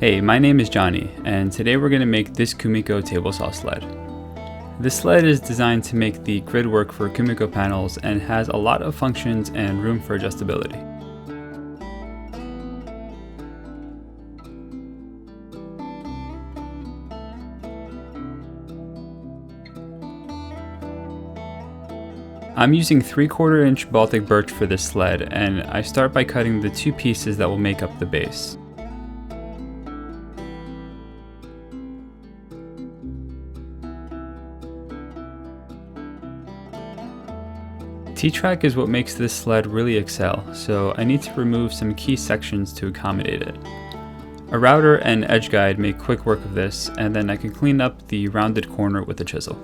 Hey, my name is Johnny, and today we're going to make this Kumiko table saw sled. This sled is designed to make the grid work for Kumiko panels and has a lot of functions and room for adjustability. I'm using 3/4 inch Baltic birch for this sled, and I start by cutting the two pieces that will make up the base. T-track is what makes this sled really excel, so I need to remove some key sections to accommodate it. A router and edge guide make quick work of this, and then I can clean up the rounded corner with a chisel.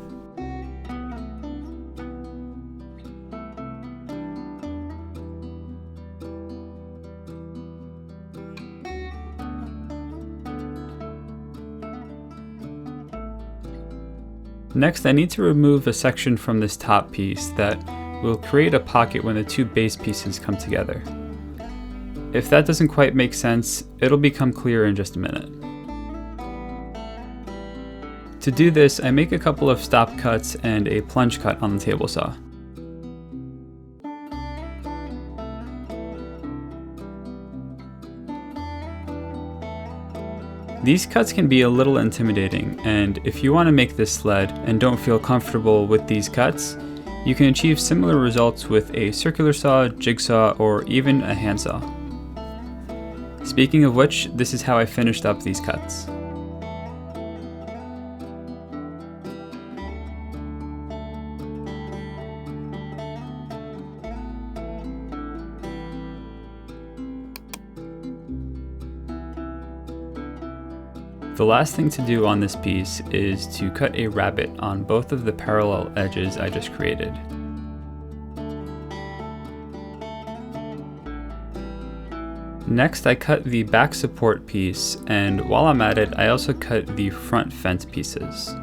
Next, I need to remove a section from this top piece that will create a pocket when the two base pieces come together. If that doesn't quite make sense, it'll become clear in just a minute. To do this, I make a couple of stop cuts and a plunge cut on the table saw. These cuts can be a little intimidating, and if you want to make this sled and don't feel comfortable with these cuts, you can achieve similar results with a circular saw, jigsaw, or even a handsaw. Speaking of which, this is how I finished up these cuts. The last thing to do on this piece is to cut a rabbet on both of the parallel edges I just created. Next, I cut the back support piece, and while I'm at it, I also cut the front fence pieces.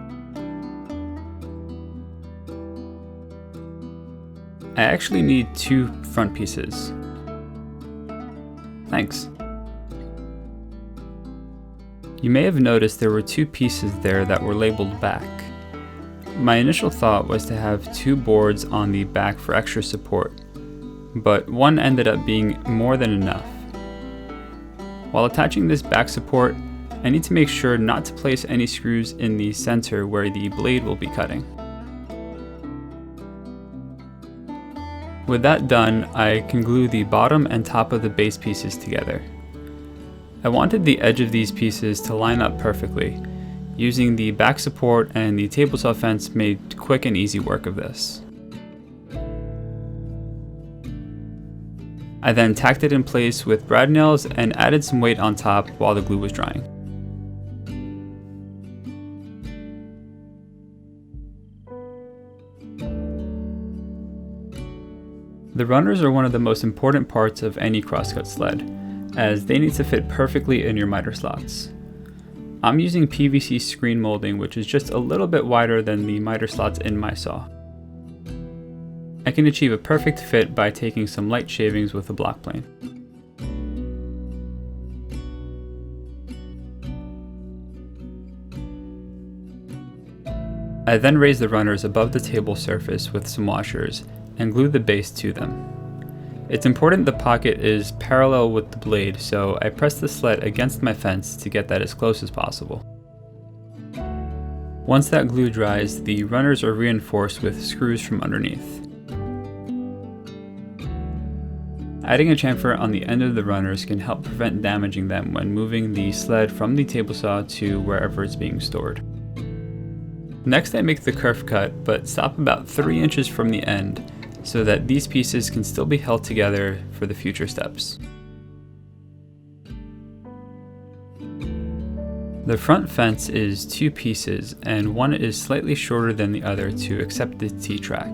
I actually need two front pieces. Thanks. You may have noticed there were two pieces there that were labeled back. My initial thought was to have two boards on the back for extra support, but one ended up being more than enough. While attaching this back support, I need to make sure not to place any screws in the center where the blade will be cutting. With that done, I can glue the bottom and top of the base pieces together. I wanted the edge of these pieces to line up perfectly. Using the back support and the table saw fence made quick and easy work of this. I then tacked it in place with brad nails and added some weight on top while the glue was drying. The runners are one of the most important parts of any crosscut sled, as they need to fit perfectly in your miter slots. I'm using PVC screen molding, which is just a little bit wider than the miter slots in my saw. I can achieve a perfect fit by taking some light shavings with a block plane. I then raise the runners above the table surface with some washers and glue the base to them. It's important the pocket is parallel with the blade, so I press the sled against my fence to get that as close as possible. Once that glue dries, the runners are reinforced with screws from underneath. Adding a chamfer on the end of the runners can help prevent damaging them when moving the sled from the table saw to wherever it's being stored. Next, I make the kerf cut, but stop about 3 inches from the end, so that these pieces can still be held together for the future steps. The front fence is two pieces, and one is slightly shorter than the other to accept the T-track.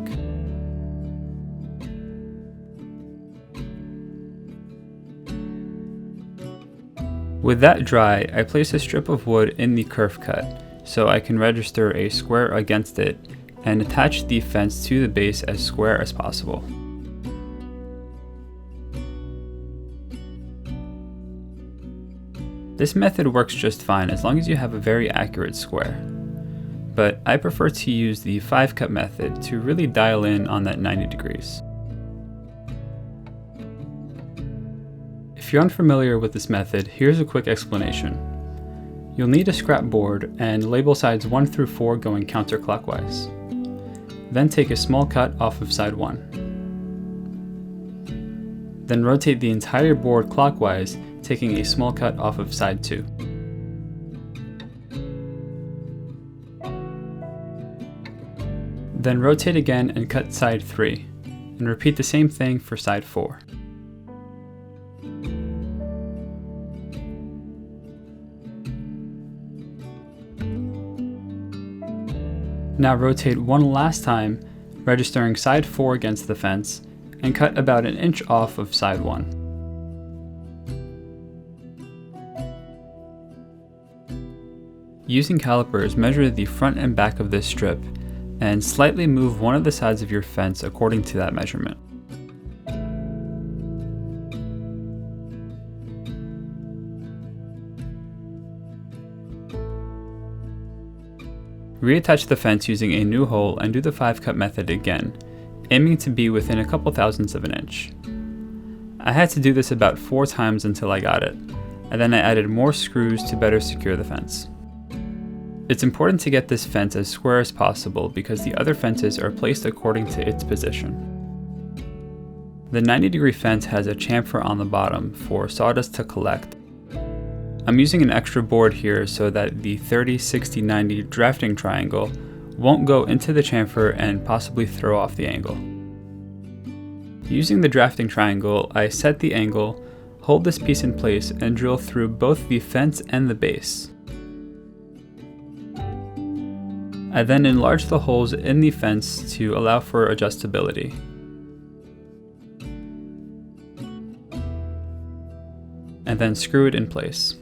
With that dry, I place a strip of wood in the kerf cut, so I can register a square against it and attach the fence to the base as square as possible. This method works just fine as long as you have a very accurate square, but I prefer to use the 5-cut method to really dial in on that 90 degrees. If you're unfamiliar with this method, here's a quick explanation. You'll need a scrap board and label sides 1 through 4 going counterclockwise. Then take a small cut off of side 1. Then rotate the entire board clockwise, taking a small cut off of side 2. Then rotate again and cut side 3, and repeat the same thing for side 4. Now rotate one last time, registering side 4 against the fence, and cut about an inch off of side 1. Using calipers, measure the front and back of this strip, and slightly move one of the sides of your fence according to that measurement. Reattach the fence using a new hole and do the 5-cut method again, aiming to be within a couple thousandths of an inch. I had to do this about 4 times until I got it, and then I added more screws to better secure the fence. It's important to get this fence as square as possible because the other fences are placed according to its position. The 90-degree fence has a chamfer on the bottom for sawdust to collect. I'm using an extra board here so that the 30, 60, 90 drafting triangle won't go into the chamfer and possibly throw off the angle. Using the drafting triangle, I set the angle, hold this piece in place, and drill through both the fence and the base. I then enlarge the holes in the fence to allow for adjustability. And then screw it in place.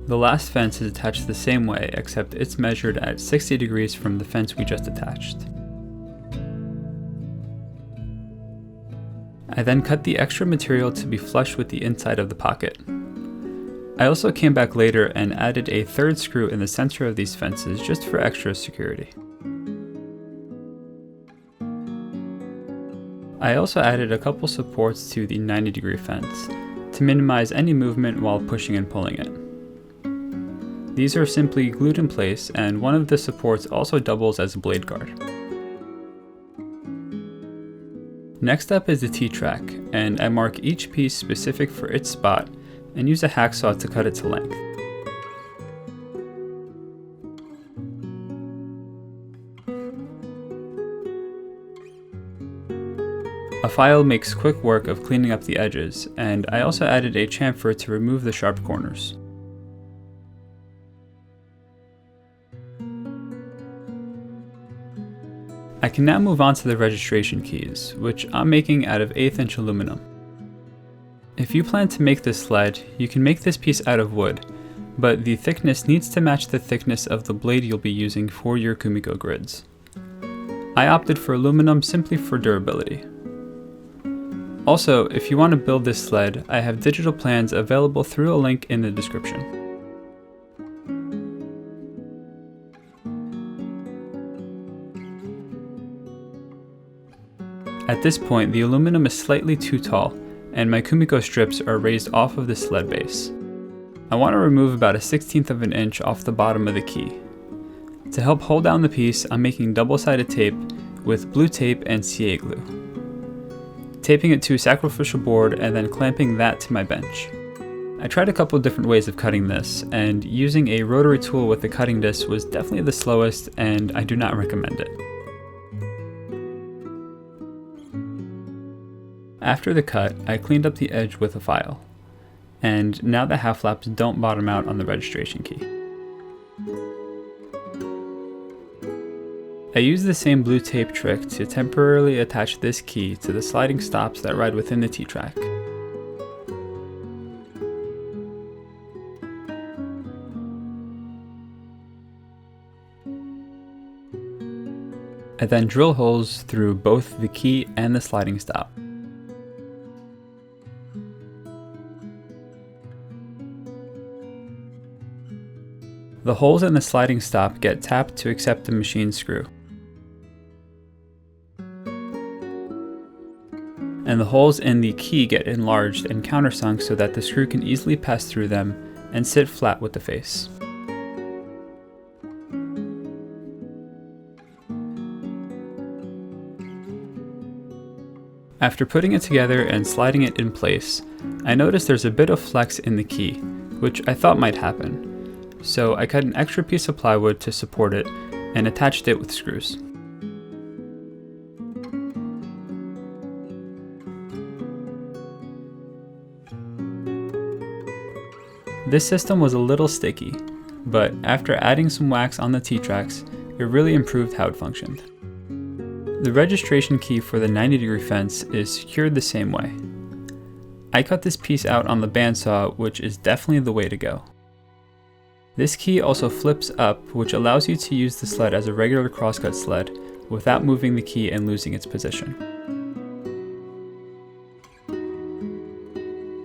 The last fence is attached the same way, except it's measured at 60 degrees from the fence we just attached. I then cut the extra material to be flush with the inside of the pocket. I also came back later and added a 3rd screw in the center of these fences just for extra security. I also added a couple supports to the 90-degree fence to minimize any movement while pushing and pulling it. These are simply glued in place, and one of the supports also doubles as a blade guard. Next up is the T-track, and I mark each piece specific for its spot and use a hacksaw to cut it to length. A file makes quick work of cleaning up the edges, and I also added a chamfer to remove the sharp corners. I can now move on to the registration keys, which I'm making out of 1/8 inch aluminum. If you plan to make this sled, you can make this piece out of wood, but the thickness needs to match the thickness of the blade you'll be using for your Kumiko grids. I opted for aluminum simply for durability. Also, if you want to build this sled, I have digital plans available through a link in the description. At this point, the aluminum is slightly too tall, and my Kumiko strips are raised off of the sled base. I want to remove about a 1/16 of an inch off the bottom of the key. To help hold down the piece, I'm making double-sided tape with blue tape and CA glue. Taping it to a sacrificial board and then clamping that to my bench. I tried a couple different ways of cutting this, and using a rotary tool with the cutting disc was definitely the slowest, and I do not recommend it. After the cut, I cleaned up the edge with a file, and now the half flaps don't bottom out on the registration key. I used the same blue tape trick to temporarily attach this key to the sliding stops that ride within the T-track. I then drill holes through both the key and the sliding stop. The holes in the sliding stop get tapped to accept the machine screw. And the holes in the key get enlarged and countersunk so that the screw can easily pass through them and sit flat with the face. After putting it together and sliding it in place, I noticed there's a bit of flex in the key, which I thought might happen. So I cut an extra piece of plywood to support it and attached it with screws. This system was a little sticky, but after adding some wax on the T-tracks, it really improved how it functioned. The registration key for the 90-degree fence is secured the same way. I cut this piece out on the bandsaw, which is definitely the way to go. This key also flips up, which allows you to use the sled as a regular crosscut sled without moving the key and losing its position.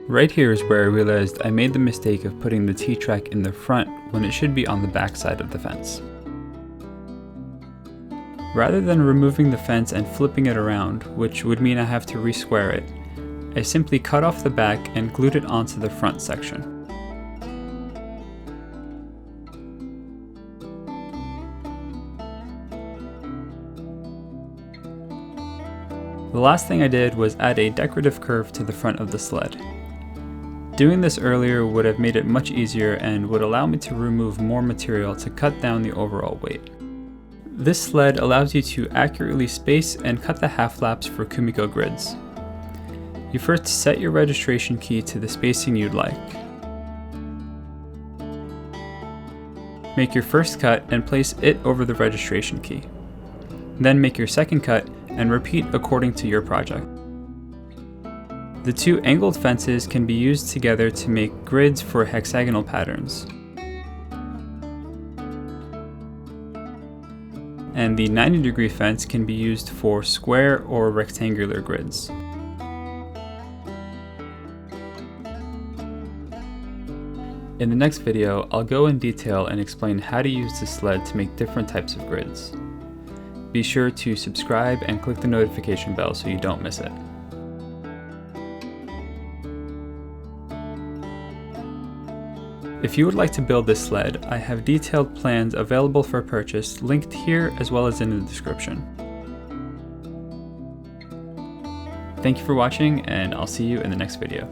Right here is where I realized I made the mistake of putting the T-track in the front when it should be on the back side of the fence. Rather than removing the fence and flipping it around, which would mean I have to re-square it, I simply cut off the back and glued it onto the front section. The last thing I did was add a decorative curve to the front of the sled. Doing this earlier would have made it much easier and would allow me to remove more material to cut down the overall weight. This sled allows you to accurately space and cut the half laps for Kumiko grids. You first set your registration key to the spacing you'd like. Make your first cut and place it over the registration key. Then make your second cut and repeat according to your project. The two angled fences can be used together to make grids for hexagonal patterns. And the 90-degree fence can be used for square or rectangular grids. In the next video, I'll go in detail and explain how to use the sled to make different types of grids. Be sure to subscribe and click the notification bell so you don't miss it. If you would like to build this sled, I have detailed plans available for purchase linked here as well as in the description. Thank you for watching, and I'll see you in the next video.